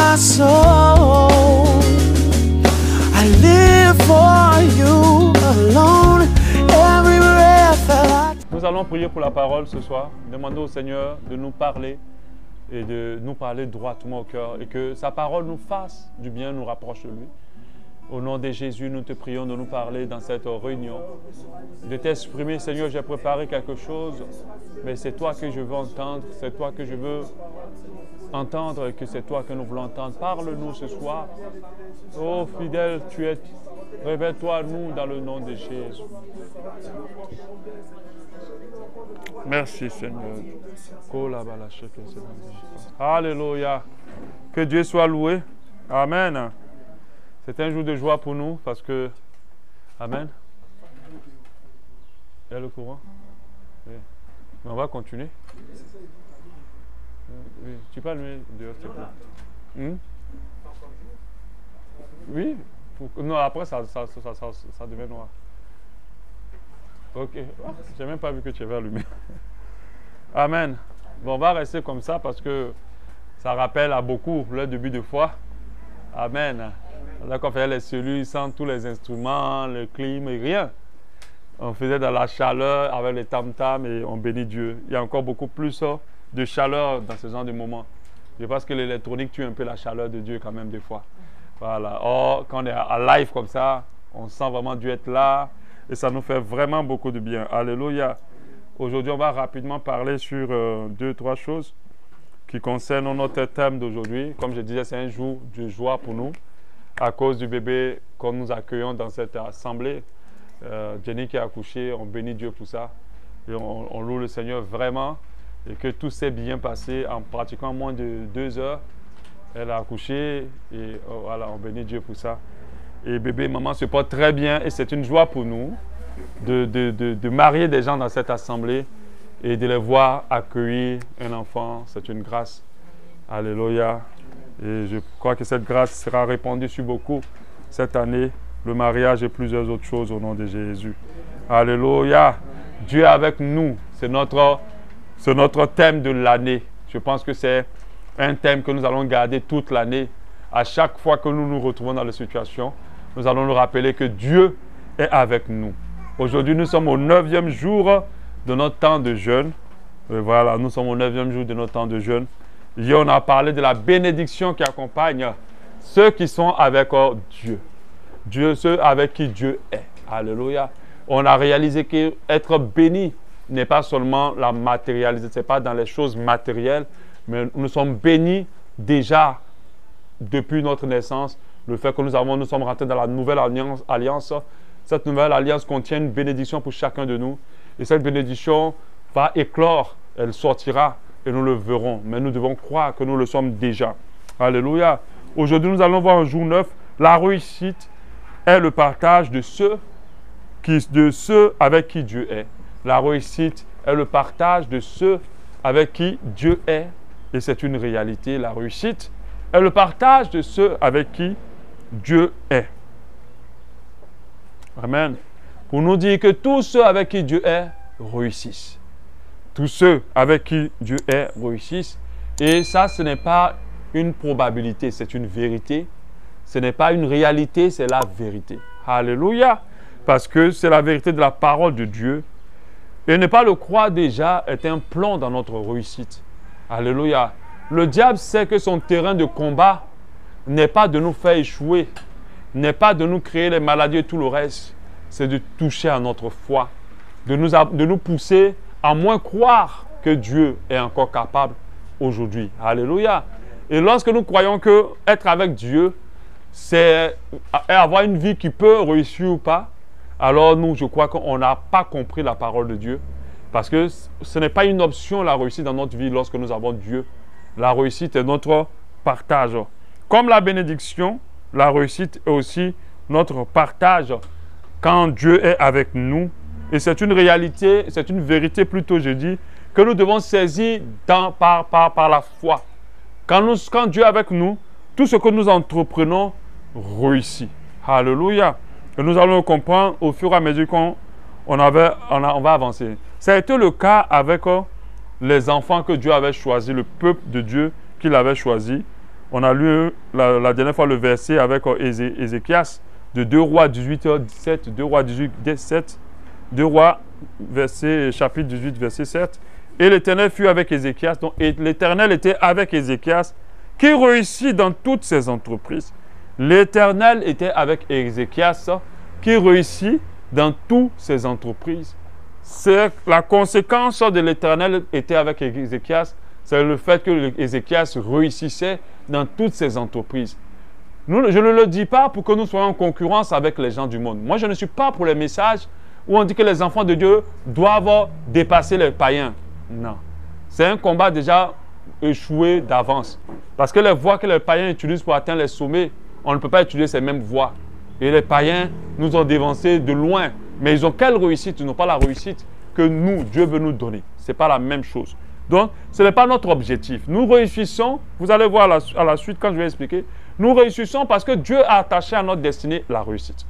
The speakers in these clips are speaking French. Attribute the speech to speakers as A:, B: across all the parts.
A: my soul. I live for you alone. Every breath that I...
B: Nous allons prier pour la parole ce soir. Demander au Seigneur de nous parler et de nous parler droitement au cœur et que sa parole nous fasse du bien, nous rapproche de lui. Au nom de Jésus, nous te prions de nous parler dans cette réunion, de t'exprimer. Seigneur, j'ai préparé quelque chose, mais c'est toi que je veux entendre, c'est toi que je veux entendre et que c'est toi que nous voulons entendre. Parle-nous ce soir. Oh fidèle, tu es. Révèle-toi à nous dans le nom de Jésus. Merci Seigneur. Alléluia. Que Dieu soit loué. Amen. C'est un jour de joie pour nous parce que... Amen. Il y a le courant. Oui. Mais on va continuer. Oui. Tu peux allumer dehors, s'il te plaît. Oui. Non, après, ça devient noir. Ok. Oh, je n'ai même pas vu que tu avais allumé. Amen. Bon, on va rester comme ça parce que ça rappelle à beaucoup le début de foi. Amen. Là, quand on faisait les cellules sans tous les instruments, le clim et rien. On faisait dans la chaleur avec les tam-tams et on bénit Dieu. Il y a encore beaucoup plus de chaleur dans ce genre de moments. Je pense que l'électronique tue un peu la chaleur de Dieu quand même des fois. Voilà. Or, quand on est à live comme ça, on sent vraiment Dieu être là et ça nous fait vraiment beaucoup de bien. Alléluia. Aujourd'hui, on va rapidement parler sur 2-3 choses qui concernent notre thème d'aujourd'hui. Comme je disais, c'est un jour de joie pour nous à cause du bébé que nous accueillons dans cette assemblée. Jenny qui a accouché, on bénit Dieu pour ça. Et on loue le Seigneur vraiment et que tout s'est bien passé en pratiquement moins de 2 heures. Elle a accouché et voilà, on bénit Dieu pour ça. Et bébé et maman se portent très bien et c'est une joie pour nous de marier des gens dans cette assemblée et de les voir accueillir un enfant. C'est une grâce. Alléluia. Et je crois que cette grâce sera répandue sur beaucoup cette année. Le mariage et plusieurs autres choses au nom de Jésus. Alléluia. Dieu est avec nous. C'est notre thème de l'année. Je pense que c'est un thème que nous allons garder toute l'année. À chaque fois que nous nous retrouvons dans la situation, nous allons nous rappeler que Dieu est avec nous. Aujourd'hui, nous sommes au 9e jour de notre temps de jeûne. Et voilà, nous sommes au 9e jour de notre temps de jeûne. Hier, on a parlé de la bénédiction qui accompagne ceux qui sont avec Dieu. Ceux avec qui Dieu est. Alléluia. On a réalisé qu'être béni n'est pas seulement la matérialisation, ce n'est pas dans les choses matérielles, mais nous sommes bénis déjà depuis notre naissance. Le fait que nous sommes rentrés dans la nouvelle alliance. Cette nouvelle alliance contient une bénédiction pour chacun de nous. Et cette bénédiction va éclore, elle sortira et nous le verrons. Mais nous devons croire que nous le sommes déjà. Alléluia. Aujourd'hui, nous allons voir un jour 9. La réussite est le partage de ceux avec qui Dieu est. La réussite est le partage de ceux avec qui Dieu est. Et c'est une réalité. La réussite est le partage de ceux avec qui Dieu est. Amen. Pour nous dire que tous ceux avec qui Dieu est réussissent. Tous ceux avec qui Dieu est réussissent. Et ça, ce n'est pas une probabilité, c'est une vérité. Ce n'est pas une réalité, c'est la vérité. Alléluia. Parce que c'est la vérité de la parole de Dieu. Et ne pas le croire déjà est un plan dans notre réussite. Alléluia. Le diable sait que son terrain de combat n'est pas de nous faire échouer, n'est pas de nous créer les maladies et tout le reste. C'est de toucher à notre foi, de nous pousser à moins croire que Dieu est encore capable aujourd'hui. Alléluia. Et lorsque nous croyons que être avec Dieu, c'est avoir une vie qui peut réussir ou pas, alors nous, je crois qu'on n'a pas compris la parole de Dieu. Parce que ce n'est pas une option, la réussite dans notre vie lorsque nous avons Dieu. La réussite est notre partage. Comme la bénédiction, la réussite est aussi notre partage quand Dieu est avec nous. Et c'est une réalité, c'est une vérité plutôt, je dis, que nous devons saisir par la foi. Quand Dieu est avec nous, tout ce que nous entreprenons réussit. Alléluia. Et nous allons le comprendre au fur et à mesure qu'on va avancer. Ça a été le cas avec les enfants que Dieu avait choisis, le peuple de Dieu qu'il avait choisi. On a lu la dernière fois le verset avec Ézéchias de 2 Rois 18, 17, 2 Rois 18, 17, 2 Rois chapitre 18, verset 7. Et l'Éternel fut avec Ézéchias. Donc l'Éternel était avec Ézéchias qui réussit dans toutes ses entreprises. L'Éternel était avec Ézéchias qui réussit dans toutes ses entreprises. C'est la conséquence de l'Éternel était avec Ézéchias, c'est le fait que Ézéchias réussissait dans toutes ses entreprises. Je ne le dis pas pour que nous soyons en concurrence avec les gens du monde. Moi, je ne suis pas pour les messages où on dit que les enfants de Dieu doivent dépasser les païens. Non. C'est un combat déjà échoué d'avance. Parce que les voies que les païens utilisent pour atteindre les sommets, on ne peut pas utiliser ces mêmes voies. Et les païens nous ont dévancés de loin. Mais ils ont quelle réussite? Ils n'ont pas la réussite que nous, Dieu veut nous donner. Ce n'est pas la même chose. Donc, ce n'est pas notre objectif. Nous réussissons, vous allez voir à la suite quand je vais expliquer, nous réussissons parce que Dieu a attaché à notre destinée la réussite.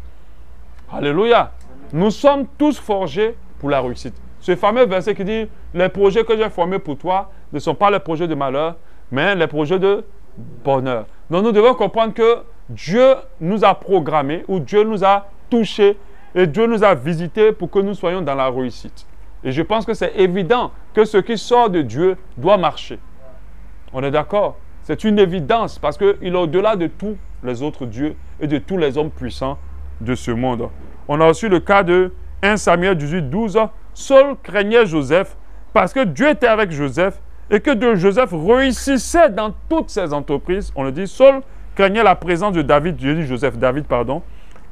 B: Alléluia. Nous sommes tous forgés pour la réussite. Ce fameux verset qui dit, les projets que j'ai formés pour toi ne sont pas les projets de malheur, mais les projets de bonheur. Donc, nous devons comprendre que Dieu nous a programmés, ou Dieu nous a touchés, et Dieu nous a visités pour que nous soyons dans la réussite. Et je pense que c'est évident que ce qui sort de Dieu doit marcher. On est d'accord? C'est une évidence parce qu'il est au-delà de tous les autres dieux et de tous les hommes puissants de ce monde. On a aussi le cas de 1 Samuel 18, 12. Saul craignait Joseph parce que Dieu était avec Joseph et que Joseph réussissait dans toutes ses entreprises. On le dit, Saul craignait la présence de David, je dis Joseph, David, pardon,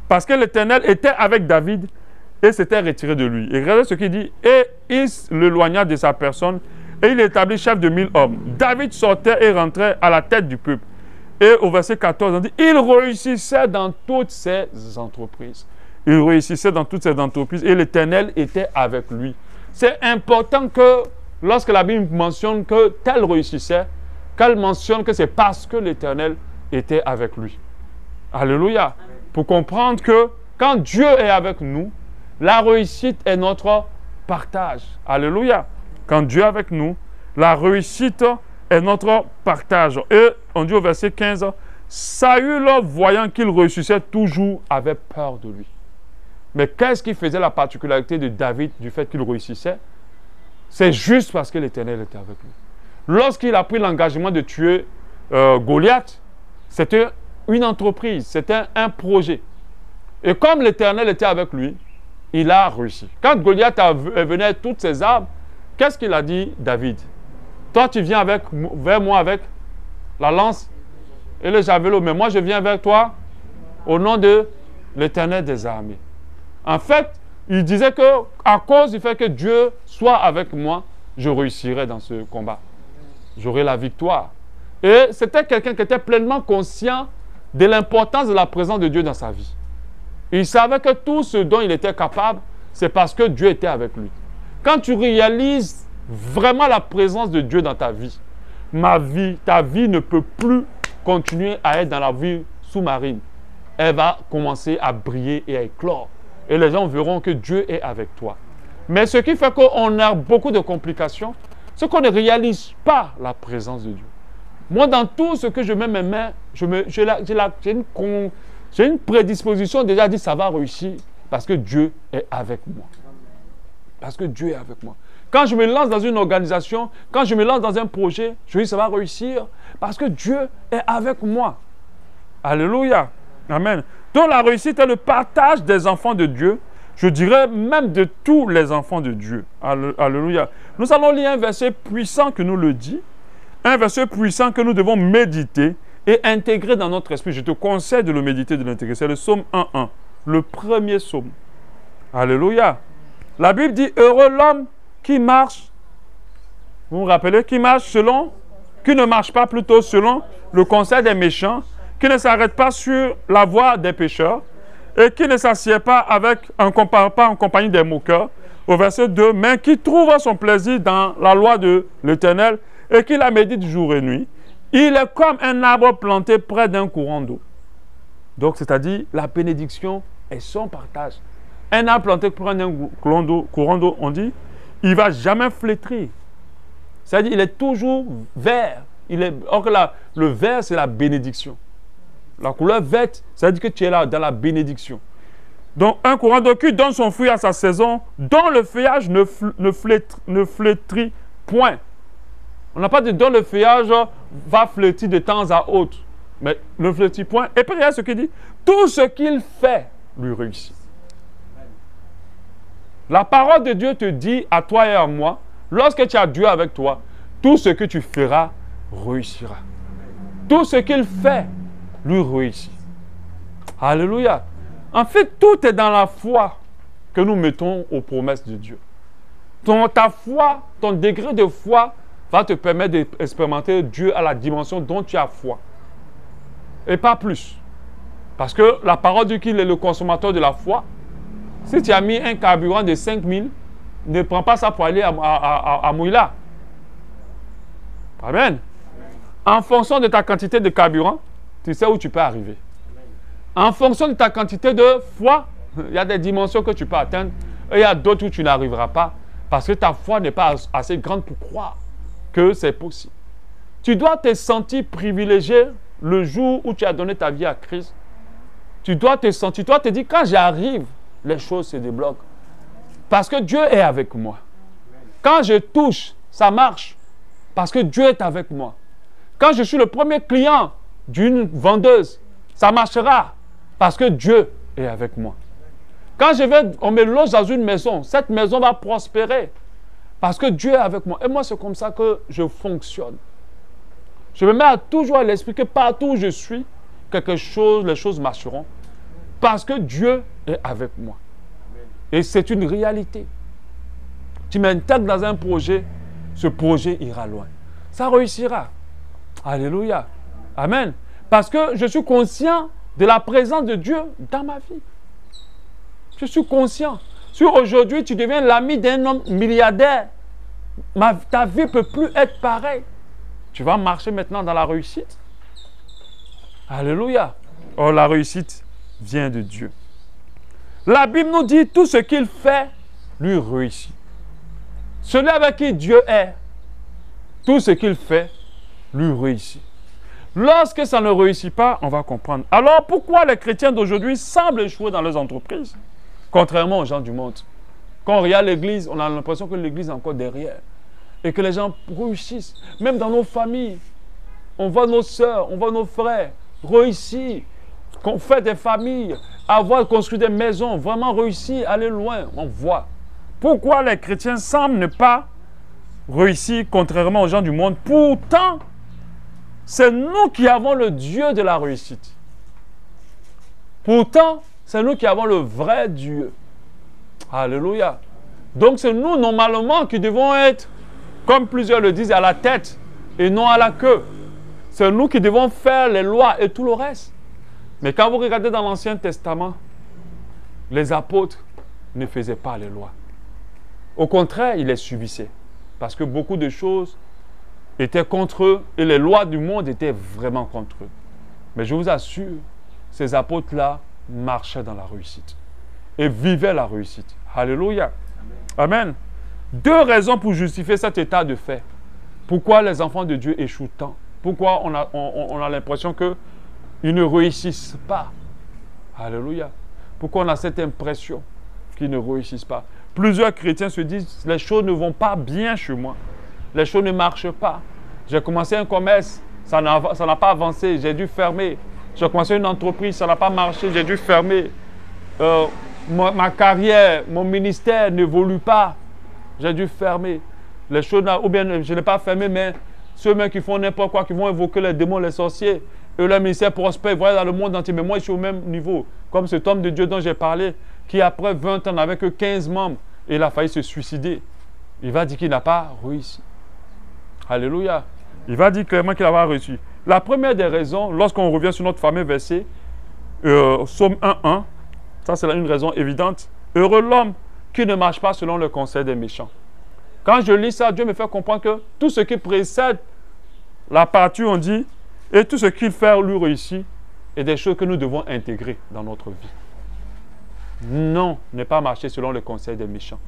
B: parce que l'Éternel était avec David et s'était retiré de lui. Et regardez ce qu'il dit. Et il l'éloigna de sa personne et il établit chef de 1000 hommes. David sortait et rentrait à la tête du peuple. Et au verset 14, on dit, il réussissait dans toutes ses entreprises. Il réussissait dans toutes ses entreprises et l'Éternel était avec lui. C'est important que lorsque la Bible mentionne que tel réussissait, qu'elle mentionne que c'est parce que l'Éternel était avec lui. Alléluia. Pour comprendre que quand Dieu est avec nous, la réussite est notre partage. Alléluia. Quand Dieu est avec nous, la réussite est notre partage. Et on dit au verset 15, Saül, voyant qu'il réussissait toujours, avait peur de lui. Mais qu'est-ce qui faisait la particularité de David du fait qu'il réussissait? C'est juste parce que l'Éternel était avec lui. Lorsqu'il a pris l'engagement de tuer Goliath, c'était une entreprise, c'était un projet. Et comme l'Éternel était avec lui, il a réussi. Quand Goliath venait avec toutes ses armes, qu'est-ce qu'il a dit, David? Toi, tu viens vers moi avec la lance et le javelot, mais moi, je viens vers toi au nom de l'Éternel des armées. En fait, il disait qu'à cause du fait que Dieu soit avec moi, je réussirai dans ce combat. J'aurai la victoire. Et c'était quelqu'un qui était pleinement conscient de l'importance de la présence de Dieu dans sa vie. Il savait que tout ce dont il était capable, c'est parce que Dieu était avec lui. Quand tu réalises vraiment la présence de Dieu dans ta vie, ta vie ne peut plus continuer à être dans la vie sous-marine. Elle va commencer à briller et à éclore. Et les gens verront que Dieu est avec toi. Mais ce qui fait qu'on a beaucoup de complications, c'est qu'on ne réalise pas la présence de Dieu. Moi, dans tout ce que je mets mes mains, j'ai une prédisposition déjà à dire ça va réussir parce que Dieu est avec moi. Parce que Dieu est avec moi. Quand je me lance dans une organisation, quand je me lance dans un projet, je dis ça va réussir parce que Dieu est avec moi. Alléluia. Amen. Donc la réussite est le partage des enfants de Dieu. Je dirais même de tous les enfants de Dieu. Alléluia. Nous allons lire un verset puissant qui nous le dit. Un verset puissant que nous devons méditer et intégrer dans notre esprit. Je te conseille de le méditer, de l'intégrer. C'est le psaume 1:1. Le premier psaume. Alléluia. La Bible dit, heureux l'homme qui marche. Vous vous rappelez, qui ne marche pas plutôt selon le conseil des méchants, qui ne s'arrête pas sur la voie des pécheurs et qui ne s'assied pas en compagnie des moqueurs. Au verset 2, mais qui trouve son plaisir dans la loi de l'Éternel et qui la médite jour et nuit. Il est comme un arbre planté près d'un courant d'eau. Donc, c'est-à-dire, la bénédiction est son partage. Un arbre planté près d'un courant d'eau, on dit, il ne va jamais flétrir. C'est-à-dire, il est toujours vert, Or que le vert, c'est la bénédiction. La couleur verte, ça veut dire que tu es là dans la bénédiction. Donc, un courant d'eau qui donne son fruit à sa saison, dont le feuillage ne flétrit point. On n'a pas dit dont le feuillage va flétrir de temps à autre. Mais ne flétrit point. Et puis, regarde ce qu'il dit. Tout ce qu'il fait lui réussit. La parole de Dieu te dit à toi et à moi, lorsque tu as Dieu avec toi, tout ce que tu feras réussira. Tout ce qu'il fait lui réussit. Alléluia. En fait, tout est dans la foi que nous mettons aux promesses de Dieu. Ta foi, ton degré de foi va te permettre d'expérimenter Dieu à la dimension dont tu as foi. Et pas plus. Parce que la parole dit qu'il est le consommateur de la foi. Si tu as mis un carburant de 5000, ne prends pas ça pour aller à Mouila. Amen. En fonction de ta quantité de carburant, tu sais où tu peux arriver. En fonction de ta quantité de foi, il y a des dimensions que tu peux atteindre et il y a d'autres où tu n'arriveras pas parce que ta foi n'est pas assez grande pour croire que c'est possible. Tu dois te sentir privilégié le jour où tu as donné ta vie à Christ. Tu dois te sentir, tu dois te dire, quand j'arrive, les choses se débloquent. Parce que Dieu est avec moi. Quand je touche, ça marche. Parce que Dieu est avec moi. Quand je suis le premier client d'une vendeuse, ça marchera. Parce que Dieu est avec moi. Quand on me loge dans une maison, cette maison va prospérer. Parce que Dieu est avec moi. Et moi, c'est comme ça que je fonctionne. Je me mets toujours à l'esprit que partout où je suis, les choses marcheront. Parce que Dieu est avec moi. Et c'est une réalité. Tu m'intègres dans un projet, ce projet ira loin. Ça réussira. Alléluia. Amen. Parce que je suis conscient de la présence de Dieu dans ma vie. Je suis conscient. Si aujourd'hui tu deviens l'ami d'un homme milliardaire, ta vie ne peut plus être pareille. Tu vas marcher maintenant dans la réussite. Alléluia. Oh, la réussite vient de Dieu. La Bible nous dit tout ce qu'il fait lui réussit. Celui avec qui Dieu est, tout ce qu'il fait lui réussit. Lorsque ça ne réussit pas, on va comprendre. Alors pourquoi les chrétiens d'aujourd'hui semblent échouer dans leurs entreprises, contrairement aux gens du monde? Quand on regarde l'église, on a l'impression que l'église est encore derrière. Et que les gens réussissent. Même dans nos familles, on voit nos sœurs, on voit nos frères réussir. Qu'on fait des familles, avoir construit des maisons, vraiment réussir, aller loin, on voit. Pourquoi les chrétiens semblent ne pas réussir contrairement aux gens du monde? Pourtant, c'est nous qui avons le Dieu de la réussite. Pourtant, c'est nous qui avons le vrai Dieu. Alléluia. Donc, c'est nous, normalement, qui devons être, comme plusieurs le disent, à la tête et non à la queue. C'est nous qui devons faire les lois et tout le reste. Mais quand vous regardez dans l'Ancien Testament, les apôtres ne faisaient pas les lois. Au contraire, ils les subissaient. Parce que beaucoup de choses étaient contre eux et les lois du monde étaient vraiment contre eux. Mais je vous assure, ces apôtres-là marchaient dans la réussite et vivaient la réussite. Alléluia. Amen. Deux raisons pour justifier cet état de fait. Pourquoi les enfants de Dieu échouent tant? Pourquoi on a l'impression qu'ils ne réussissent pas? Alléluia. Pourquoi on a cette impression qu'ils ne réussissent pas? Plusieurs chrétiens se disent, les choses ne vont pas bien chez moi. Les choses ne marchent pas. J'ai commencé un commerce, ça n'a pas avancé, j'ai dû fermer. J'ai commencé une entreprise, ça n'a pas marché, j'ai dû fermer. Ma carrière, mon ministère n'évolue pas, j'ai dû fermer. Les choses, ou bien je n'ai pas fermé, mais ceux-mêmes qui font n'importe quoi, qui vont invoquer les démons, les sorciers, et leur ministère prospère, ils voient dans le monde entier. Mais moi, je suis au même niveau. Comme cet homme de Dieu dont j'ai parlé, qui après 20 ans n'avait que 15 membres, et il a failli se suicider. Il va dire qu'il n'a pas réussi. Alléluia. Il va dire clairement qu'il n'a pas réussi. La première des raisons, lorsqu'on revient sur notre fameux verset, Psaume 1:1, ça c'est une raison évidente. Heureux l'homme qui ne marche pas selon le conseil des méchants. Quand je lis ça, Dieu me fait comprendre que tout ce qui précède la partie, on dit, et tout ce qu'il fait lui réussit, est des choses que nous devons intégrer dans notre vie. Non, ne pas marcher selon le conseil des méchants.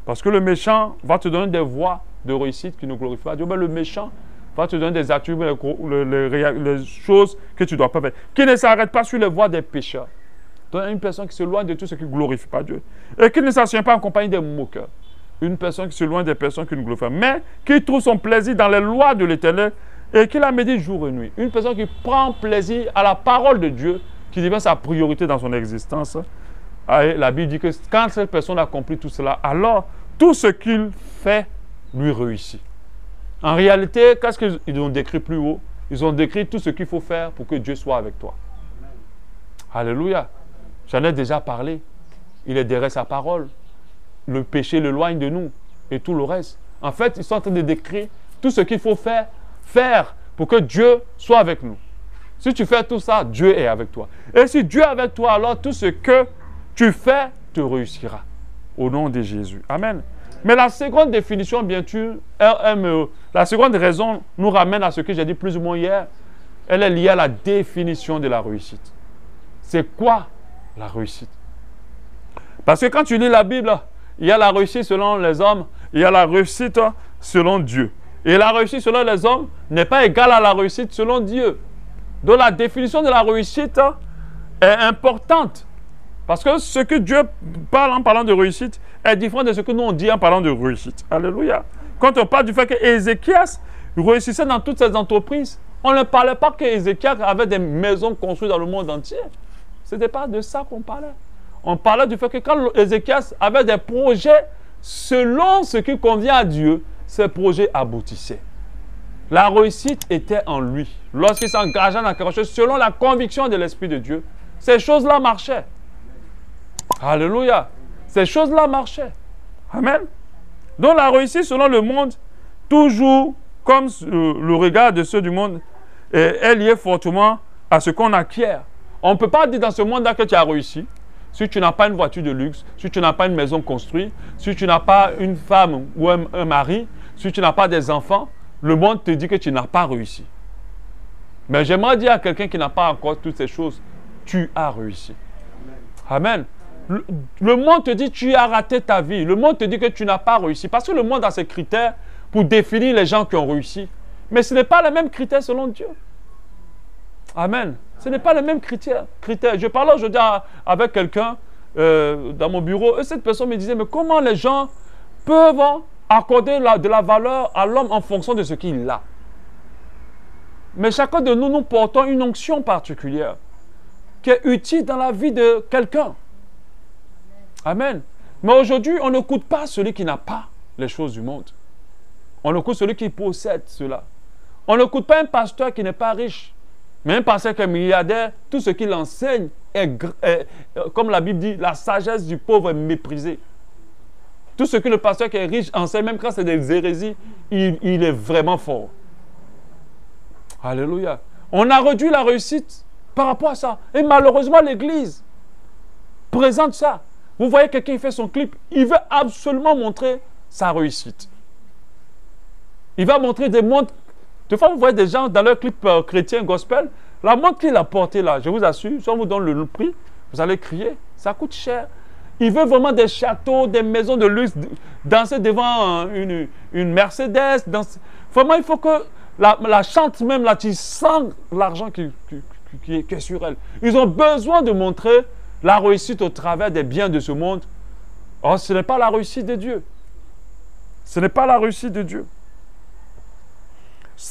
B: Parce que le méchant va te donner des voies de réussite qui ne glorifient pas Dieu. Mais le méchant va te donner des attributs, les choses que tu ne dois pas faire. Qui ne s'arrête pas sur les voies des pécheurs. Donc, une personne qui s'éloigne de tout ce qui ne glorifie pas Dieu. Et qui ne s'assied pas en compagnie des moqueurs. Une personne qui s'éloigne des personnes qui ne glorifient pas. Mais qui trouve son plaisir dans les lois de l'Éternel et qui la médite jour et nuit. Une personne qui prend plaisir à la parole de Dieu, qui devient sa priorité dans son existence. La Bible dit que quand cette personne accomplit tout cela, alors tout ce qu'il fait lui réussit. En réalité, qu'est-ce qu'ils ont décrit plus haut? Ils ont décrit tout ce qu'il faut faire pour que Dieu soit avec toi. Alléluia. J'en ai déjà parlé. Il est derrière sa parole. Le péché l'éloigne de nous et tout le reste. En fait, ils sont en train de décrire tout ce qu'il faut faire pour que Dieu soit avec nous. Si tu fais tout ça, Dieu est avec toi. Et si Dieu est avec toi, alors tout ce que tu fais te réussira. Au nom de Jésus. Amen. Mais la seconde définition, bien sûr, la seconde raison nous ramène à ce que j'ai dit plus ou moins hier. Elle est liée à la définition de la réussite. C'est quoi la réussite? Parce que quand tu lis la Bible, il y a la réussite selon les hommes, il y a la réussite selon Dieu. Et la réussite selon les hommes n'est pas égale à la réussite selon Dieu. Donc la définition de la réussite est importante. Parce que ce que Dieu parle en parlant de réussite est différent de ce que nous on dit en parlant de réussite. Alléluia. Quand on parle du fait qu'Ézéchias réussissait dans toutes ses entreprises, on ne parlait pas qu'Ézéchias avait des maisons construites dans le monde entier. Ce n'était pas de ça qu'on parlait. On parlait du fait que quand Ézéchias avait des projets selon ce qui convient à Dieu, ces projets aboutissaient. La réussite était en lui. Lorsqu'il s'engageait dans quelque chose selon la conviction de l'Esprit de Dieu, ces choses-là marchaient. Alléluia. Ces choses-là marchaient. Amen. Donc la réussite selon le monde, toujours comme le regard de ceux du monde, est liée fortement à ce qu'on acquiert. On ne peut pas dire dans ce monde-là que tu as réussi si tu n'as pas une voiture de luxe, si tu n'as pas une maison construite, si tu n'as pas une femme ou un mari, si tu n'as pas des enfants. Le monde te dit que tu n'as pas réussi. Mais j'aimerais dire à quelqu'un qui n'a pas encore toutes ces choses, tu as réussi. Amen. Le monde te dit que tu as raté ta vie. Le monde te dit que tu n'as pas réussi. Parce que le monde a ses critères pour définir les gens qui ont réussi. Mais ce n'est pas les mêmes critères selon Dieu. Amen. Ce n'est pas les mêmes critères. Je parlais aujourd'hui avec quelqu'un dans mon bureau et cette personne me disait, mais comment les gens peuvent accorder de la valeur à l'homme en fonction de ce qu'il a? Mais chacun de nous, nous portons une onction particulière qui est utile dans la vie de quelqu'un. Amen. Mais aujourd'hui, on n'écoute pas celui qui n'a pas les choses du monde. On écoute celui qui possède cela. On n'écoute pas un pasteur qui n'est pas riche. Mais un pasteur qui est milliardaire, tout ce qu'il enseigne est, comme la Bible dit, la sagesse du pauvre est méprisée. Tout ce que le pasteur qui est riche enseigne, même quand c'est des hérésies, il est vraiment fort. Alléluia. On a réduit la réussite par rapport à ça. Et malheureusement, l'Église présente ça. Vous voyez quelqu'un qui fait son clip, il veut absolument montrer sa réussite. Il va montrer des montres. Des fois, vous voyez des gens dans leur clip chrétien gospel, la montre qu'il a portée là, je vous assure, si on vous donne le prix, vous allez crier, ça coûte cher. Il veut vraiment des châteaux, des maisons de luxe, danser devant une Mercedes. Vraiment, il faut que la chante même là, tu sens l'argent qui est sur elle. Ils ont besoin de montrer la réussite au travers des biens de ce monde. Or, ce n'est pas la réussite de Dieu. Ce n'est pas la réussite de Dieu.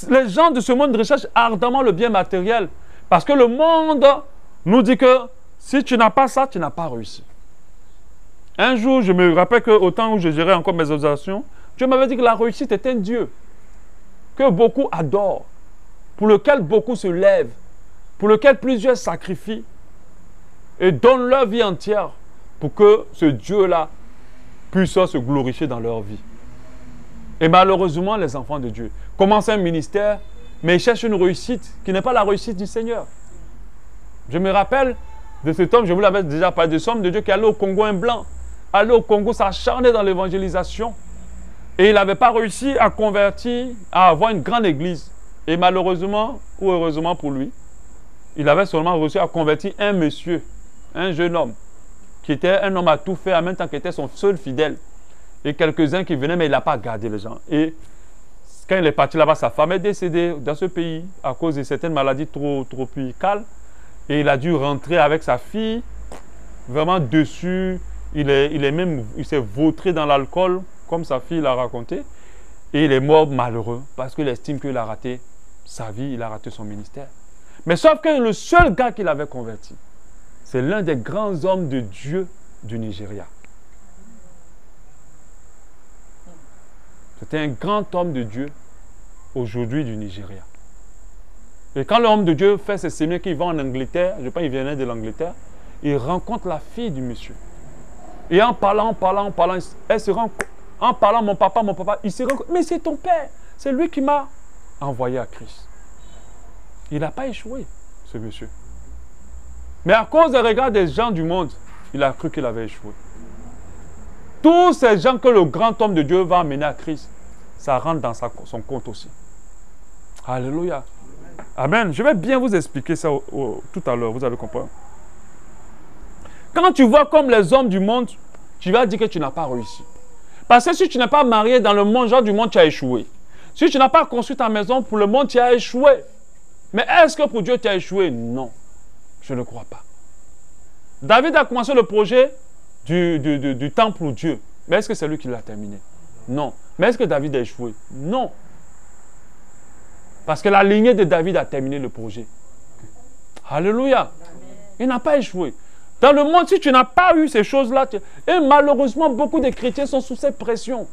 B: Les gens de ce monde recherchent ardemment le bien matériel. Parce que le monde nous dit que si tu n'as pas ça, tu n'as pas réussi. Un jour, je me rappelle qu'au temps où je gérais encore mes observations, Dieu m'avait dit que la réussite est un Dieu que beaucoup adorent, pour lequel beaucoup se lèvent, pour lequel plusieurs sacrifient et donnent leur vie entière pour que ce Dieu-là puisse se glorifier dans leur vie. Et malheureusement, les enfants de Dieu commencent un ministère, mais ils cherchent une réussite qui n'est pas la réussite du Seigneur. Je me rappelle de cet homme, je vous l'avais déjà parlé, de cet homme de Dieu qui allait au Congo, un blanc, allait au Congo, s'acharner dans l'évangélisation. Et il n'avait pas réussi à convertir, à avoir une grande église. Et malheureusement, ou heureusement pour lui, il avait seulement réussi à convertir un monsieur, un jeune homme, qui était un homme à tout faire, en même temps qu'il était son seul fidèle. Et quelques-uns qui venaient, mais il n'a pas gardé les gens. Et Quand il est parti là-bas, sa femme est décédée dans ce pays à cause de certaines maladies tropicales. Et il a dû rentrer avec sa fille, vraiment dessus. Il s'est vautré dans l'alcool, comme sa fille l'a raconté. Et il est mort malheureux parce qu'il estime qu'il a raté sa vie, il a raté son ministère. Mais sauf que le seul gars qu'il avait converti, c'est l'un des grands hommes de Dieu du Nigeria. C'était un grand homme de Dieu aujourd'hui du Nigeria. Et quand l'homme de Dieu fait ses séminaires qu'il va en Angleterre, je pense qu'il venait de l'Angleterre, il rencontre la fille du monsieur. Et en parlant, elle se rend, en parlant, mon papa, il se rend compte, mais c'est ton père, c'est lui qui m'a envoyé à Christ. Il n'a pas échoué, ce monsieur. Mais à cause des regards des gens du monde, il a cru qu'il avait échoué. Tous ces gens que le grand homme de Dieu va amener à Christ, ça rentre dans son compte aussi. Alléluia. Amen. Je vais bien vous expliquer ça tout à l'heure, vous allez comprendre. Quand tu vois comme les hommes du monde, tu vas dire que tu n'as pas réussi. Parce que si tu n'es pas marié dans le monde, genre du monde, tu as échoué. Si tu n'as pas construit ta maison pour le monde, tu as échoué. Mais est-ce que pour Dieu, tu as échoué? Non. Je ne crois pas. David a commencé le projet du temple pour Dieu. Mais est-ce que c'est lui qui l'a terminé? Non. Mais est-ce que David a échoué? Non. Parce que la lignée de David a terminé le projet. Alléluia. Il n'a pas échoué. Dans le monde, si tu n'as pas eu ces choses-là, et malheureusement, beaucoup de chrétiens sont sous cette pression.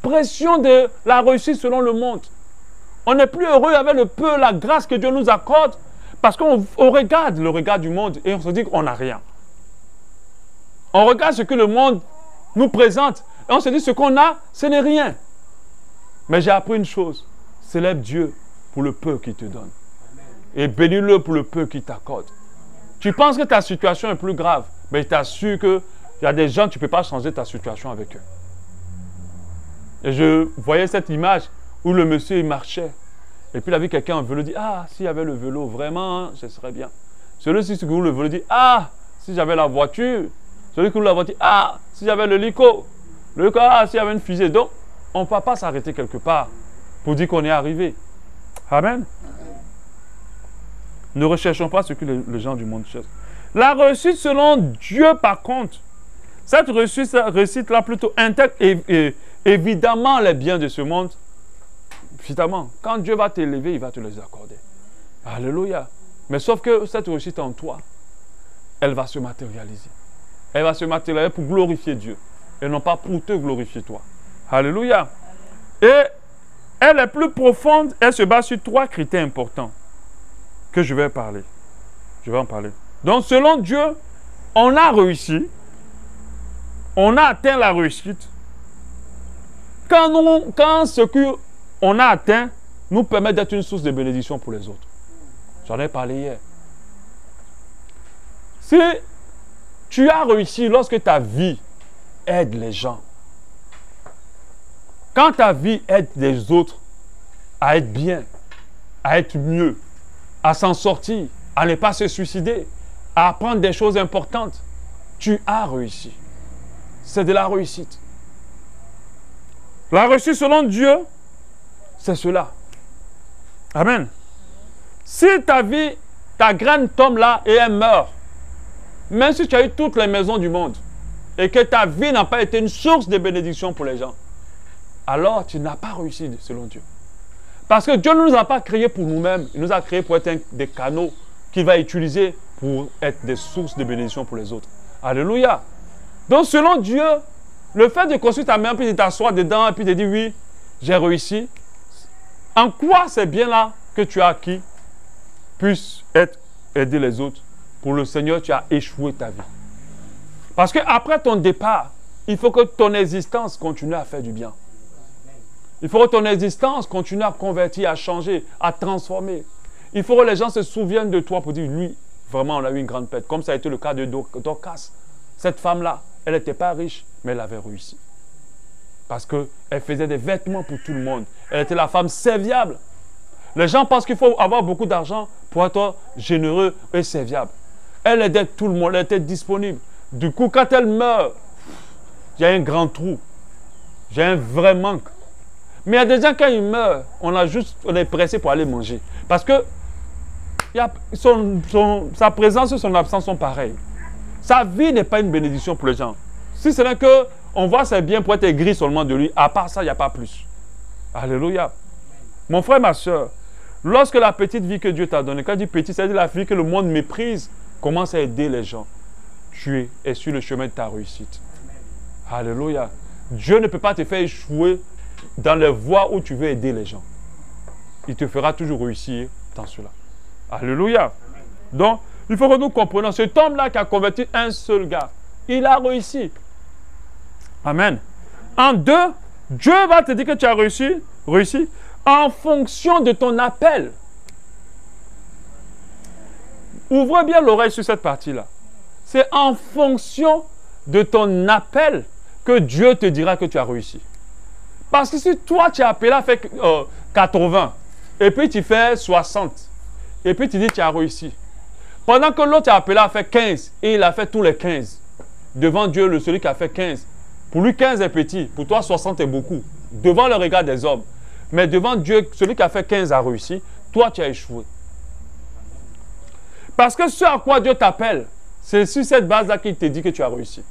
B: Pression de la réussite selon le monde. On n'est plus heureux avec le peu, la grâce que Dieu nous accorde, parce qu'on regarde le regard du monde et on se dit qu'on n'a rien. On regarde ce que le monde nous présente et on se dit ce qu'on a, ce n'est rien. Mais j'ai appris une chose, célèbre Dieu pour le peu qu'il te donne. Et bénis-le pour le peu qu'il t'accorde. Tu penses que ta situation est plus grave, mais je t'assure qu'il y a des gens, tu ne peux pas changer ta situation avec eux. Et je voyais cette image où le monsieur il marchait. Et puis il a vu quelqu'un en vélo, dit, ah, s'il y avait le vélo, vraiment, ce serait bien. Celui-ci qui roule le vélo dit, ah, si j'avais la voiture. Celui qui roule la voiture, ah, si j'avais le lico. Le lico, ah, s'il y avait une fusée. Donc, on ne peut pas s'arrêter quelque part pour dire qu'on est arrivé. Amen. Ne recherchons pas ce que les gens du monde cherchent. La réussite selon Dieu, par contre, cette réussite-là plutôt intègre évidemment les biens de ce monde. Évidemment, quand Dieu va t'élever, il va te les accorder. Alléluia. Mais sauf que cette réussite en toi, elle va se matérialiser. Elle va se matérialiser pour glorifier Dieu. Et non pas pour te glorifier toi. Alléluia. Et elle est plus profonde, elle se base sur 3 critères importants que je vais parler. Je vais en parler. Donc, selon Dieu, on a réussi. On a atteint la réussite. Quand ce qu'on a atteint nous permet d'être une source de bénédiction pour les autres. J'en ai parlé hier. Si tu as réussi lorsque ta vie aide les gens, quand ta vie aide les autres à être bien, à être mieux, à s'en sortir, à ne pas se suicider, à apprendre des choses importantes, tu as réussi. C'est de la réussite. La réussite selon Dieu, c'est cela. Amen. Si ta vie, ta graine tombe là et elle meurt, même si tu as eu toutes les maisons du monde et que ta vie n'a pas été une source de bénédiction pour les gens, alors tu n'as pas réussi selon Dieu. Parce que Dieu ne nous a pas créés pour nous-mêmes, il nous a créés pour être des canaux qu'il va utiliser pour être des sources de bénédiction pour les autres. Alléluia. Donc selon Dieu, le fait de construire ta maison, puis de t'asseoir dedans, et puis de dire oui, j'ai réussi, en quoi c'est bien là que tu as acquis puisse aider les autres? Pour le Seigneur, tu as échoué ta vie. Parce qu'après ton départ, il faut que ton existence continue à faire du bien. Il faut que ton existence continue à convertir, à changer, à transformer. Il faut que les gens se souviennent de toi pour dire, lui, vraiment, on a eu une grande perte. Comme ça a été le cas de Dorcas. Cette femme-là, elle n'était pas riche, mais elle avait réussi. Parce qu'elle faisait des vêtements pour tout le monde. Elle était la femme serviable. Les gens pensent qu'il faut avoir beaucoup d'argent pour être généreux et serviable. Elle aidait tout le monde, elle était disponible. Du coup, quand elle meurt, il y a un grand trou. J'ai un vrai manque. Mais il y a des gens, quand ils meurent, on est pressé pour aller manger. Parce que sa présence et son absence sont pareilles. Sa vie n'est pas une bénédiction pour les gens. Si ce n'est qu'on voit ses biens pour être aigri seulement de lui, à part ça, il n'y a pas plus. Alléluia. Mon frère, ma soeur, lorsque la petite vie que Dieu t'a donnée, quand je dis petite, c'est-à-dire la vie que le monde méprise, commence à aider les gens. Tu es sur le chemin de ta réussite. Alléluia. Dieu ne peut pas te faire échouer dans les voies où tu veux aider les gens. Il te fera toujours réussir dans cela. Alléluia. Donc, il faut que nous comprenions. Cet homme-là qui a converti un seul gars, il a réussi. Amen. En deux, Dieu va te dire que tu as réussi en fonction de ton appel. Ouvre bien l'oreille sur cette partie-là. C'est en fonction de ton appel que Dieu te dira que tu as réussi. Parce que si toi, tu es appelé à faire 80, et puis tu fais 60, et puis tu dis que tu as réussi. Pendant que l'autre est appelé à faire 15, et il a fait tous les 15. Devant Dieu, celui qui a fait 15. Pour lui, 15 est petit. Pour toi, 60 est beaucoup. Devant le regard des hommes. Mais devant Dieu, celui qui a fait 15 a réussi. Toi, tu as échoué. Parce que ce à quoi Dieu t'appelle, c'est sur cette base-là qu'il te dit que tu as réussi.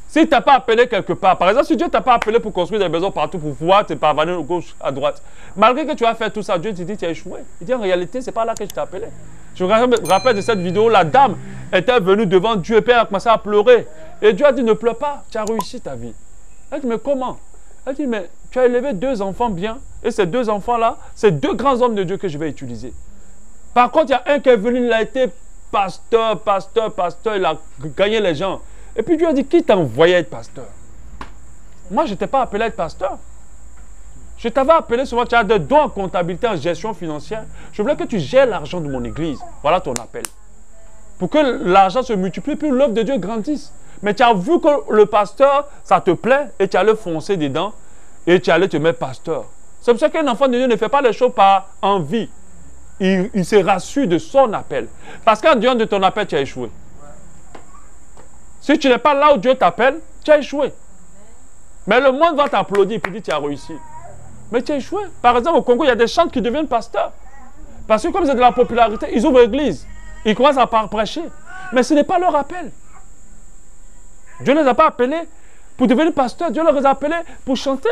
B: S'il ne t'a pas appelé quelque part, par exemple, si Dieu ne t'a pas appelé pour construire des maisons partout, pour pouvoir te parvenir de gauche à droite, malgré que tu as fait tout ça, Dieu te dit que tu as échoué. Il dit en réalité, ce n'est pas là que je t'ai appelé. Je me rappelle de cette vidéo, la dame était venue devant Dieu et puis elle a commencé à pleurer. Et Dieu a dit, ne pleure pas, tu as réussi ta vie. Elle dit, mais comment? Elle dit, mais tu as élevé 2 enfants bien, et ces 2 enfants-là, c'est 2 grands hommes de Dieu que je vais utiliser. Par contre, il y a un qui est venu, il a été pasteur, il a gagné les gens. Et puis Dieu a dit, qui t'a envoyé être pasteur? Moi, je ne t'ai pas appelé à être pasteur. Je t'avais appelé souvent, tu as des dons en comptabilité, en gestion financière. Je voulais que tu gères l'argent de mon église. Voilà ton appel. Pour que l'argent se multiplie, puis l'œuvre de Dieu grandisse. Mais tu as vu que le pasteur, ça te plaît, et tu allais foncer dedans, et tu allais te mettre pasteur. C'est pour ça qu'un enfant de Dieu ne fait pas les choses par envie. Il se rassure de son appel. Parce qu'en dehors de ton appel, tu as échoué. Si tu n'es pas là où Dieu t'appelle, tu as échoué. Mais le monde va t'applaudir et dire tu as réussi. Mais tu as échoué. Par exemple, au Congo, il y a des chantres qui deviennent pasteurs. Parce que comme c'est de la popularité, ils ouvrent l'église. Ils commencent à prêcher. Mais ce n'est pas leur appel. Dieu ne les a pas appelés pour devenir pasteurs. Dieu les a appelés pour chanter.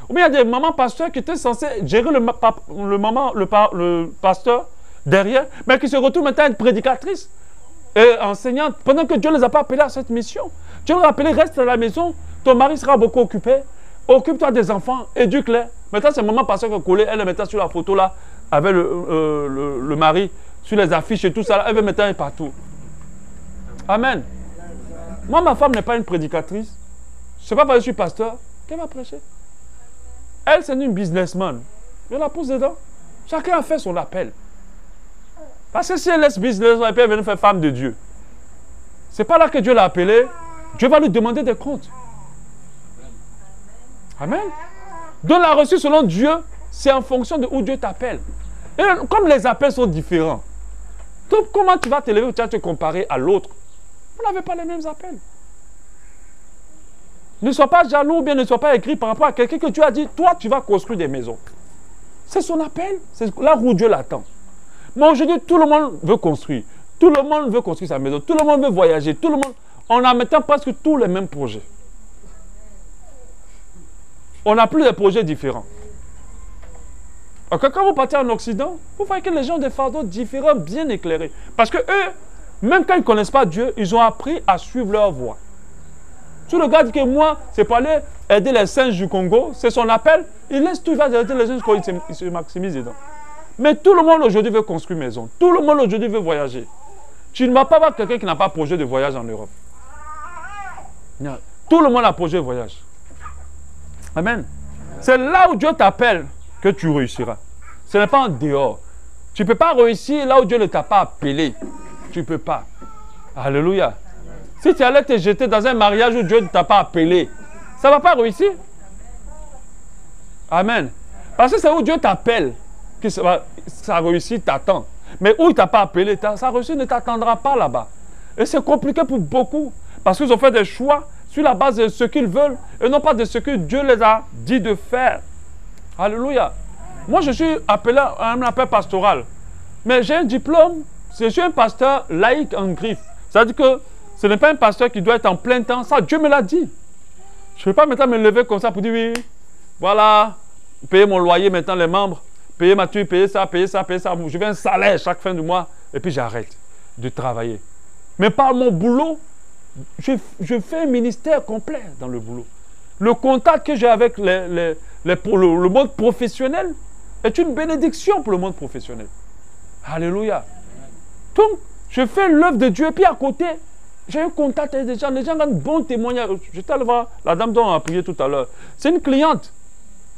B: Ou bien il y a des mamans pasteurs qui étaient censés gérer le pasteur derrière, mais qui se retrouvent maintenant à être prédicatrices et enseignantes, pendant que Dieu ne les a pas appelés à cette mission. Dieu les a appelés, reste à la maison, ton mari sera beaucoup occupé, occupe-toi des enfants, éduque-les. Maintenant, c'est maman pasteur qui a collé, elle est maintenant sur la photo là, avec le mari, sur les affiches et tout ça, elle veut maintenant partout. Amen. Moi, ma femme n'est pas une prédicatrice. Je ne sais pas parce que je suis pasteur. Qu'elle va prêcher? Elle, c'est une businessman. Je la pousse dedans. Chacun a fait son appel. Parce que si elle laisse businessman et puis elle vient faire femme de Dieu, ce n'est pas là que Dieu l'a appelée. Dieu va lui demander des comptes. Amen. Donc la reçue selon Dieu, c'est en fonction de où Dieu t'appelle. Et comme les appels sont différents, donc comment tu vas te lever ou tu vas te comparer à l'autre? Vous n'avez pas les mêmes appels. Ne sois pas jaloux ou bien ne sois pas aigri par rapport à quelqu'un que tu as dit, toi, tu vas construire des maisons. C'est son appel, c'est là où Dieu l'attend. Mais aujourd'hui, tout le monde veut construire. Tout le monde veut construire sa maison. Tout le monde veut voyager. Tout le monde... On a maintenant presque tous les mêmes projets. On n'a plus des projets différents. Quand vous partez en Occident, vous voyez que les gens ont des fardeaux différents, bien éclairés. Parce que eux, même quand ils ne connaissent pas Dieu, ils ont appris à suivre leur voie. Si le gars dit que moi, c'est pour aller aider les singes du Congo, c'est son appel, il laisse tout, il va aider les singes quand il se maximise dedans. Mais tout le monde aujourd'hui veut construire maison. Tout le monde aujourd'hui veut voyager. Tu ne vas pas voir quelqu'un qui n'a pas projet de voyage en Europe. Non. Tout le monde a projet de voyage. Amen. C'est là où Dieu t'appelle que tu réussiras. Ce n'est pas en dehors. Tu ne peux pas réussir là où Dieu ne t'a pas appelé. Tu ne peux pas. Alléluia. Si tu allais te jeter dans un mariage où Dieu ne t'a pas appelé, ça ne va pas réussir. Amen. Parce que c'est où Dieu t'appelle que ça réussit, t'attend. Mais où il ne t'a pas appelé, ça réussit ne t'attendra pas là-bas. Et c'est compliqué pour beaucoup. Parce qu'ils ont fait des choix sur la base de ce qu'ils veulent et non pas de ce que Dieu les a dit de faire. Alléluia. Moi, je suis appelé à un appel pastoral. Mais j'ai un diplôme. Je suis un pasteur laïque en griffe. C'est-à-dire que ce n'est pas un pasteur qui doit être en plein temps. Ça, Dieu me l'a dit. Je ne peux pas maintenant me lever comme ça pour dire oui, voilà, payer mon loyer maintenant, les membres, payer ma tuile, payer ça, payer ça, payer ça. Je veux un salaire chaque fin du mois et puis j'arrête de travailler. Mais par mon boulot, je fais un ministère complet dans le boulot. Le contact que j'ai avec le monde professionnel est une bénédiction pour le monde professionnel. Alléluia. Donc, je fais l'œuvre de Dieu et puis à côté, j'ai un contact avec des gens. Les gens ont un bon témoignage. J'étais allé voir la dame dont on a prié tout à l'heure. C'est une cliente.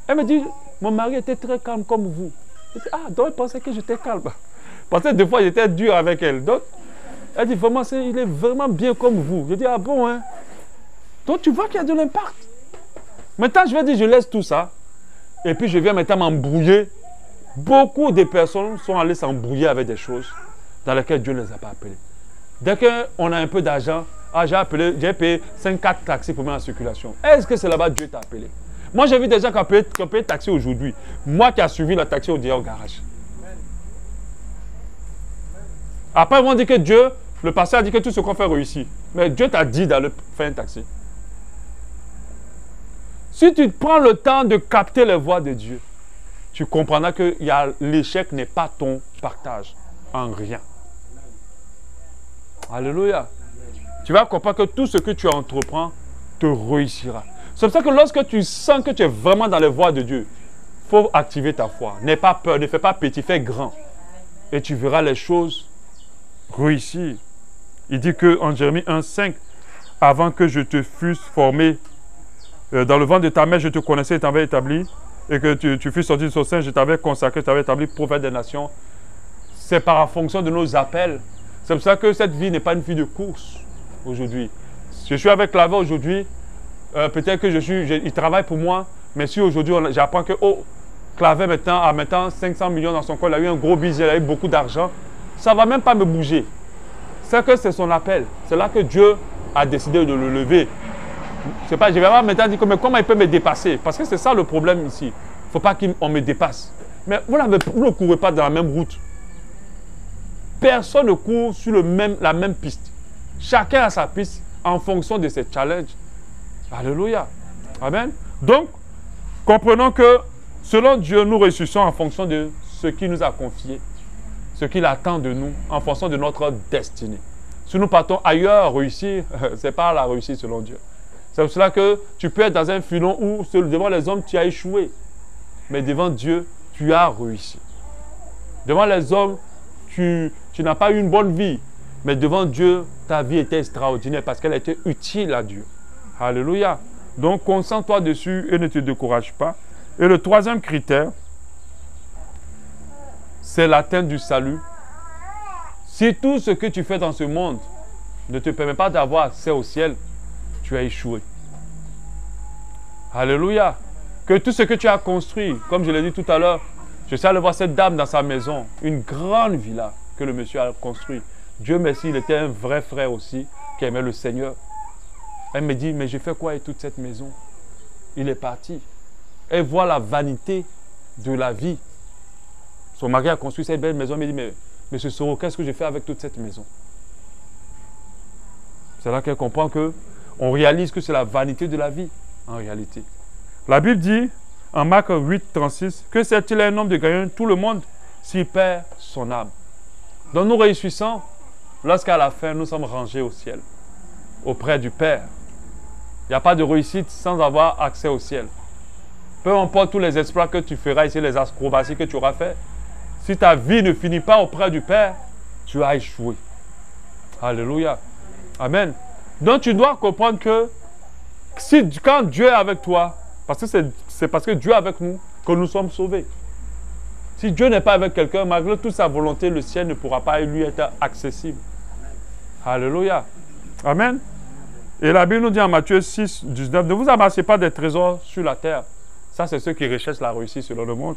B: Elle me dit, mon mari était très calme comme vous. Je dis, ah, donc elle pensait que j'étais calme. Parce que des fois, j'étais dur avec elle. Donc, elle dit, vraiment, il est vraiment bien comme vous. Je dis, ah bon, hein? Donc, tu vois qu'il y a de l'impact. Maintenant, je vais dire, je laisse tout ça. Et puis, je viens maintenant m'embrouiller. Beaucoup de personnes sont allées s'embrouiller avec des choses dans lesquelles Dieu ne les a pas appelées. Dès qu'on a un peu d'argent, ah, j'ai payé 5-4 taxis pour mettre en circulation. Est-ce que c'est là-bas que Dieu t'a appelé? Moi, j'ai vu des gens qui ont payé taxi aujourd'hui. Moi qui a suivi le taxi au garage. Après, ils vont dire que Dieu, le pasteur a dit que tout ce qu'on fait réussit. Mais Dieu t'a dit d'aller faire un taxi. Si tu prends le temps de capter les voix de Dieu, tu comprendras que l'échec n'est pas ton partage en rien. Alléluia. Tu vas comprendre que tout ce que tu entreprends te réussira. C'est pour ça que lorsque tu sens que tu es vraiment dans les voies de Dieu, il faut activer ta foi. N'aie pas peur, ne fais pas petit, fais grand. Et tu verras les choses réussir. Il dit qu'en Jérémie 1,5, avant que je te fusse formé dans le ventre de ta mère, je te connaissais et t'avais établi. Et que tu fus sorti de son sein, je t'avais consacré, je t'avais établi prophète des nations. C'est par la fonction de nos appels. C'est pour ça que cette vie n'est pas une vie de course aujourd'hui. Je suis avec Claver aujourd'hui. Peut-être que il travaille pour moi. Mais si aujourd'hui j'apprends que Claver maintenant a 500 millions dans son compte, il a eu un gros budget, il a eu beaucoup d'argent, ça ne va même pas me bouger. C'est que c'est son appel. C'est là que Dieu a décidé de le lever. Je ne vais pas maintenant dire mais comment il peut me dépasser? Parce que c'est ça le problème ici. Il ne faut pas qu'on me dépasse. Mais vous ne courez pas dans la même route. Personne ne court sur la même piste. Chacun a sa piste en fonction de ses challenges. Alléluia. Amen. Donc, comprenons que selon Dieu, nous réussissons en fonction de ce qu'il nous a confié, ce qu'il attend de nous, en fonction de notre destinée. Si nous partons ailleurs réussir, ce n'est pas la réussite selon Dieu. C'est pour cela que tu peux être dans un filon où devant les hommes, tu as échoué. Mais devant Dieu, tu as réussi. Devant les hommes, tu n'as pas eu une bonne vie. Mais devant Dieu, ta vie était extraordinaire parce qu'elle était utile à Dieu. Alléluia. Donc, concentre-toi dessus et ne te décourage pas. Et le troisième critère, c'est l'atteinte du salut. Si tout ce que tu fais dans ce monde ne te permet pas d'avoir accès au ciel, tu as échoué. Alléluia. Que tout ce que tu as construit, comme je l'ai dit tout à l'heure, je suis allé voir cette dame dans sa maison, une grande villa que le monsieur a construit. Dieu merci, il était un vrai frère aussi, qui aimait le Seigneur. Elle me dit, mais j'ai fait quoi avec toute cette maison? Il est parti. Elle voit la vanité de la vie. Son mari a construit cette belle maison, elle me dit, mais Monsieur Soro, qu'est-ce que j'ai fait avec toute cette maison? C'est là qu'elle comprend que on réalise que c'est la vanité de la vie, en réalité. La Bible dit, en Marc 8, 36, que sert-il à un homme de gagner tout le monde s'il perd son âme? Donc nous réussissons lorsqu'à la fin, nous sommes rangés au ciel, auprès du Père. Il n'y a pas de réussite sans avoir accès au ciel. Peu importe tous les exploits que tu feras ici, les acrobaties que tu auras fait, si ta vie ne finit pas auprès du Père, tu as échoué. Alléluia. Amen. Donc tu dois comprendre que quand Dieu est avec toi, parce que c'est parce que Dieu est avec nous que nous sommes sauvés. Si Dieu n'est pas avec quelqu'un, malgré toute sa volonté, le ciel ne pourra pas lui être accessible. Alléluia. Amen. Et la Bible nous dit en Matthieu 6, 19, ne vous amassez pas des trésors sur la terre. Ça, c'est ceux qui recherchent la réussite selon le monde.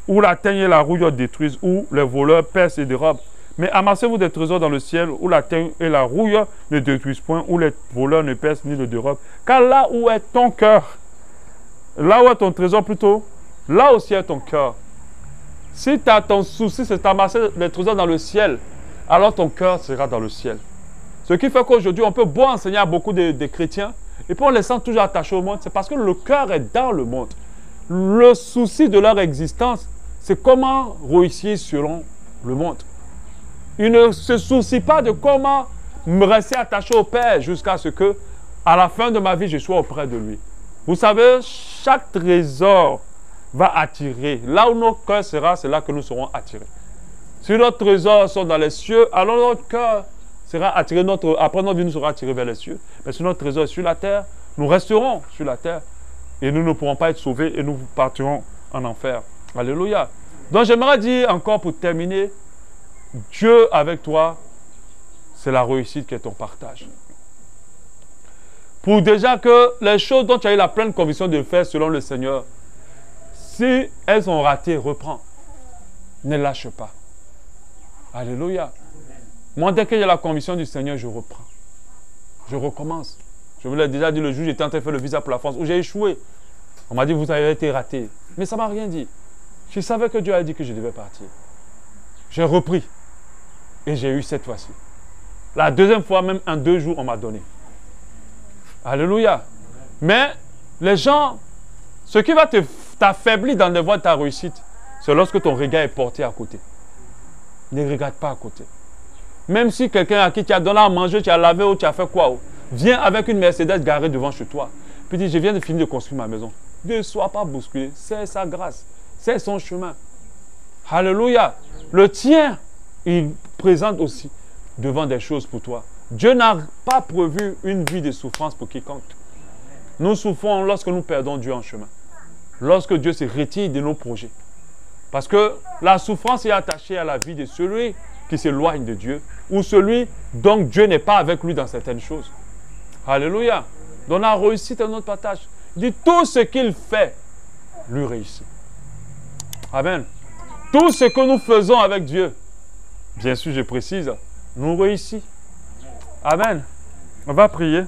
B: Où la teigne et la rouille détruisent, où les voleurs percent et dérobent. Mais amassez-vous des trésors dans le ciel, où la teigne et la rouille ne détruisent point, où les voleurs ne percent ni ne dérobent. Car là où est ton cœur, là où est ton trésor plutôt, là aussi est ton cœur. Si tu as ton souci, c'est d'amasser les trésors dans le ciel, alors ton cœur sera dans le ciel. Ce qui fait qu'aujourd'hui, on peut beau enseigner à beaucoup de chrétiens, et puis on les sent toujours attachés au monde, c'est parce que le cœur est dans le monde. Le souci de leur existence, c'est comment réussir selon le monde. Ils ne se soucient pas de comment me rester attaché au Père jusqu'à ce que, à la fin de ma vie, je sois auprès de lui. Vous savez, chaque trésor va attirer. Là où nos cœurs seront, c'est là que nous serons attirés. Si nos trésors sont dans les cieux, alors notre cœur sera attiré, après notre vie, nous serons attirés vers les cieux. Mais si notre trésor est sur la terre, nous resterons sur la terre. Et nous ne pourrons pas être sauvés et nous partirons en enfer. Alléluia. Donc j'aimerais dire encore pour terminer, Dieu avec toi, c'est la réussite qui est ton partage. Pour déjà que les choses dont tu as eu la pleine conviction de faire selon le Seigneur, si elles ont raté, reprends. Ne lâche pas. Alléluia. Moi, dès que j'ai la conviction du Seigneur, je reprends. Je recommence. Je vous l'ai déjà dit le jour où j'étais en train de faire le visa pour la France, où j'ai échoué. On m'a dit, vous avez été raté. Mais ça ne m'a rien dit. Je savais que Dieu a dit que je devais partir. J'ai repris. Et j'ai eu cette fois-ci. La deuxième fois, même en 2 jours, on m'a donné. Alléluia. Mais les gens, ce qui va t'affaiblir dans le voie de ta réussite, c'est lorsque ton regard est porté à côté. Ne regarde pas à côté. Même si quelqu'un à qui tu as donné à manger, tu as lavé ou tu as fait quoi, vient avec une Mercedes garée devant chez toi, puis dit, je viens de finir de construire ma maison. Ne sois pas bousculé. C'est sa grâce. C'est son chemin. Alléluia. Le tien, il présente aussi devant des choses pour toi. Dieu n'a pas prévu une vie de souffrance pour quiconque. Nous souffrons lorsque nous perdons Dieu en chemin. Lorsque Dieu se retire de nos projets. Parce que la souffrance est attachée à la vie de celui qui s'éloigne de Dieu ou celui dont Dieu n'est pas avec lui dans certaines choses. Alléluia. Donc la réussite est notre partage. Il dit tout ce qu'il fait, lui réussit. Amen. Tout ce que nous faisons avec Dieu, bien sûr je précise, nous réussit. Amen. On va prier.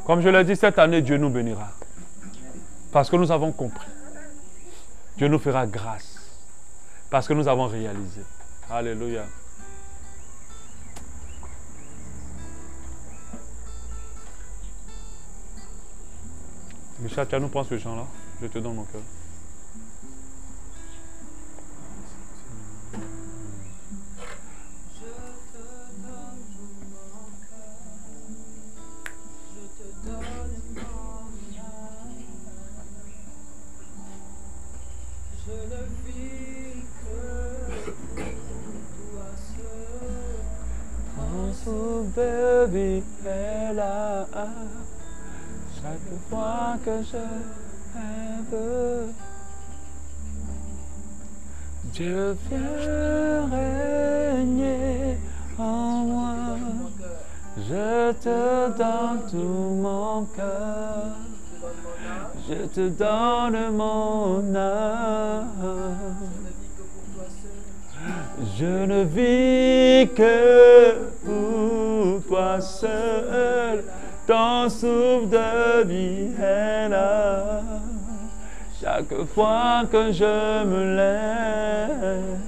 B: Comme je l'ai dit, cette année, Dieu nous bénira. Parce que nous avons compris. Dieu nous fera grâce. Parce que nous avons réalisé. Alléluia. Michel, tu nous prends ce chant-là. Je te donne mon cœur.
A: De vie est là, chaque fois que je rêve, Dieu vient régner en moi. Je te donne tout mon cœur, je te donne mon âme. Je ne vis que pour toi seul, ton souffle de vie est là. Chaque fois que je me lève,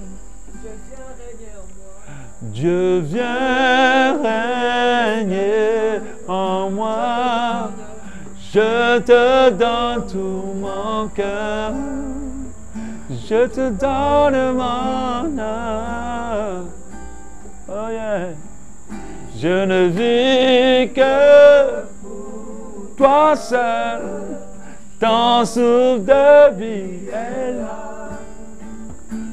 A: Dieu vient régner en moi. Je te donne tout mon cœur. Je te donne mon âme. Oh yeah. Je ne vis que pour toi seul. Ton souffle de vie est là.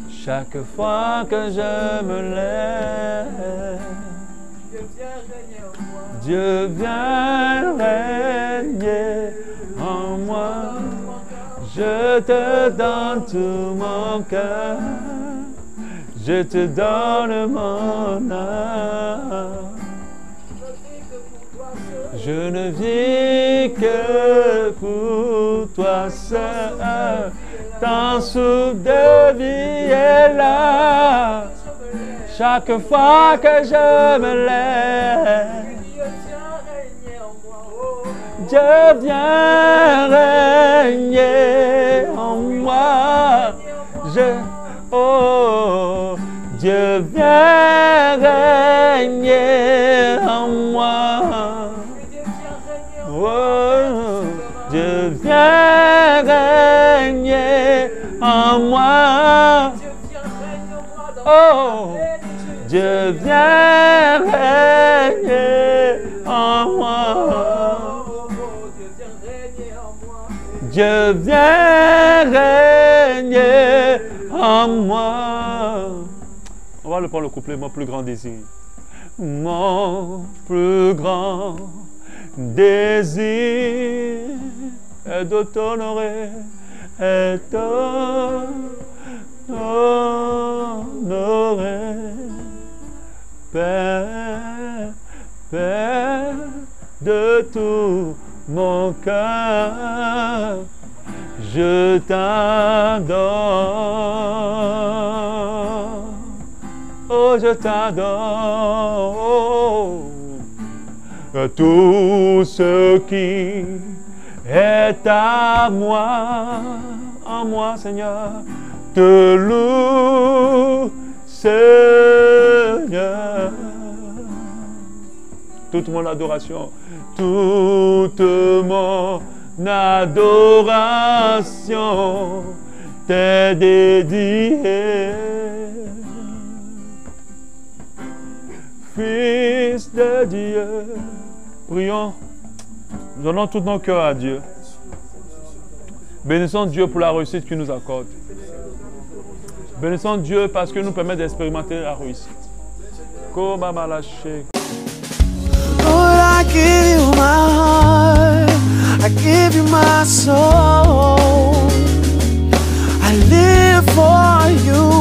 A: Chaque fois que je me lève, Dieu vient régner en moi. Je te donne tout mon cœur, je te donne mon âme. Je ne vis que pour toi seul, ton souffle de vie est là. Chaque fois que je me lève, Je viens régner en moi. Oh, Dieu viens régner en moi. Oh, Dieu viens régner en moi. Oh, Dieu viens régner en moi. Dieu viens régner en moi. On va le prendre le couplet, mon plus grand désir. Mon plus grand désir est de t'honorer, est t'honorer. Père, Père de tout mon cœur, je t'adore. Oh, je t'adore. Oh, tout ce qui est à moi, en moi, Seigneur, te loue, Seigneur. Toute mon adoration, toute mon adoration t'est dédiée. Fils de Dieu, prions, donnons tout nos cœurs à Dieu. Bénissons Dieu pour la réussite qu'il nous accorde. Bénissons Dieu parce qu'il nous permet d'expérimenter la réussite. Lord,
C: I give you my heart, I give you my soul. I live for you.